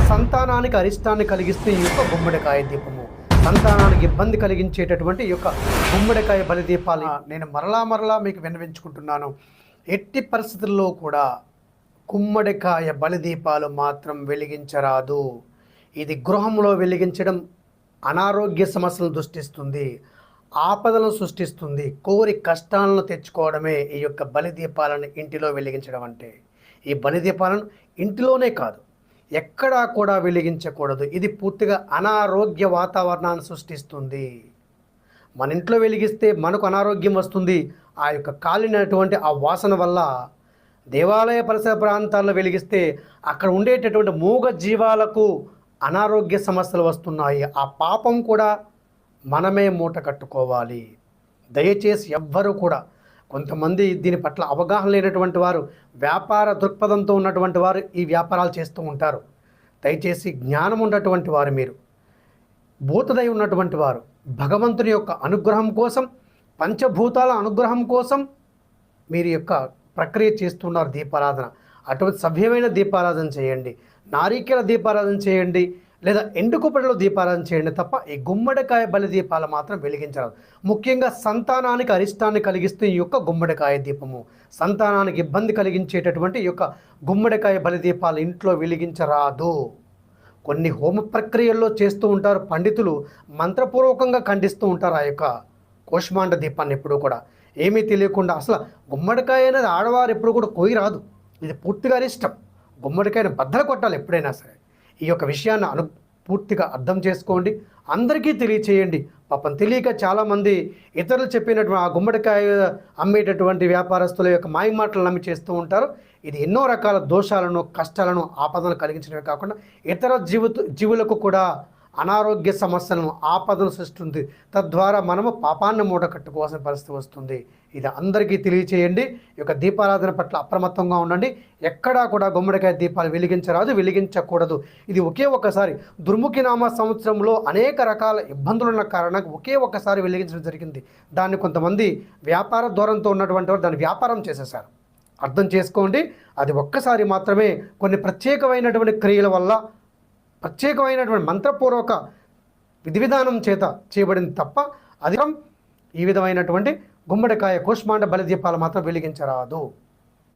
సంతానానికి అరిష్టాన్ని కలిగిస్తే ఈ యొక్క గుమ్మడికాయ దీపము, సంతానానికి ఇబ్బంది కలిగించేటటువంటి ఈ యొక్క గుమ్మడికాయ బలి దీపాలు నేను మరలా మీకు విన్నవించుకుంటున్నాను. ఎట్టి పరిస్థితుల్లో కూడా గుమ్మడికాయ బలి దీపాలు మాత్రం వెలిగించరాదు. ఇది గృహంలో వెలిగించడం అనారోగ్య సమస్యలను సృష్టిస్తుంది, ఆపదలను సృష్టిస్తుంది. కోరి కష్టాలను తెచ్చుకోవడమే ఈ యొక్క బలి దీపాలను ఇంటిలో వెలిగించడం అంటే. ఈ బలి దీపాలను ఇంటిలోనే కాదు, ఎక్కడా కూడా వెలిగించకూడదు. ఇది పూర్తిగా అనారోగ్య వాతావరణాన్ని సృష్టిస్తుంది. మన ఇంట్లో వెలిగిస్తే మనకు అనారోగ్యం వస్తుంది. ఆ యొక్క కాలినటువంటి ఆ వాసన వల్ల దేవాలయ పరిసర ప్రాంతాల్లో వెలిగిస్తే అక్కడ ఉండేటటువంటి మూగ జీవాలకు అనారోగ్య సమస్యలు వస్తున్నాయి. ఆ పాపం కూడా మనమే మూట కట్టుకోవాలి. దయచేసి ఎవ్వరూ కూడా, కొంతమంది దీని పట్ల అవగాహన లేనటువంటి వారు, వ్యాపార దృక్పథంతో ఉన్నటువంటి వారు ఈ వ్యాపారాలు చేస్తూ ఉంటారు. దయచేసి జ్ఞానం ఉన్నటువంటి వారు, మీరు భూతదై ఉన్నటువంటి వారు, భగవంతుని యొక్క అనుగ్రహం కోసం, పంచభూతాల అనుగ్రహం కోసం మీరు యొక్క ప్రక్రియ చేస్తున్నారు దీపారాధన. అటువంటి సభ్యమైన దీపారాధన చేయండి, నారికేల దీపారాధన చేయండి, లేదా ఎండుకొబ్బరిలో దీపారాధన చేయండి తప్ప ఈ గుమ్మడికాయ బలి దీపాలు మాత్రం వెలిగించరాదు. ముఖ్యంగా సంతానానికి అరిష్టాన్ని కలిగిస్తూ ఈ యొక్క గుమ్మడికాయ దీపము, సంతానానికి ఇబ్బంది కలిగించేటటువంటి ఈ యొక్క గుమ్మడికాయ బలి దీపాలు ఇంట్లో వెలిగించరాదు. కొన్ని హోమ ప్రక్రియల్లో చేస్తూ ఉంటారు పండితులు, మంత్రపూర్వకంగా ఖండిస్తూ ఉంటారు ఆ యొక్క కూష్మాండ దీపాన్ని. ఎప్పుడూ కూడా ఏమీ తెలియకుండా, అసలు గుమ్మడికాయ అనేది ఆడవారు ఎప్పుడు కూడా కోయి రాదు, ఇది పూర్తిగా అరిష్టం. గుమ్మడికాయను బద్దలు కొట్టాలి ఎప్పుడైనా సరే. ఈ యొక్క విషయాన్ని పూర్తిగా అర్థం చేసుకోండి, అందరికీ తెలియచేయండి. పాపం తెలియక చాలామంది ఇతరులు చెప్పినటువంటి ఆ గుమ్మడికాయ అమ్మేటటువంటి వ్యాపారస్తుల యొక్క మాయమాటలు నమ్మి చేస్తూ ఉంటారు. ఇది ఎన్నో రకాల దోషాలను, కష్టాలను, ఆపదలను కలిగించడమే కాకుండా ఇతర జీవులకు కూడా అనారోగ్య సమస్యలను, ఆపదను సృష్టిస్తుంది. తద్వారా మనము పాపాన్ని మూట కట్టుకోవాల్సిన పరిస్థితి వస్తుంది. ఇది అందరికీ తెలియచేయండి. ఈ యొక్క దీపారాధన పట్ల అప్రమత్తంగా ఉండండి. ఎక్కడా కూడా గుమ్మడికాయ దీపాలు వెలిగించరాదు, వెలిగించకూడదు. ఇది ఒకే ఒక్కసారి దుర్ముఖి నామ సంవత్సరంలో అనేక రకాల ఇబ్బందులున్న కారణంగా ఒకే ఒక్కసారి వెలిగించడం జరిగింది. దాన్ని కొంతమంది వ్యాపార ధోరణితో ఉన్నటువంటి వారు దాన్ని వ్యాపారం చేసేసారు. అర్థం చేసుకోండి, అది ఒక్కసారి మాత్రమే కొన్ని ప్రత్యేకమైనటువంటి క్రియల వల్ల, ప్రత్యేకమైనటువంటి మంత్రపూర్వక విధి విధానం చేత చేయబడింది తప్ప అది ఈ విధమైనటువంటి గుమ్మడికాయ కూష్మాండ బలి దీపాలు మాత్రం వెలిగించరాదు.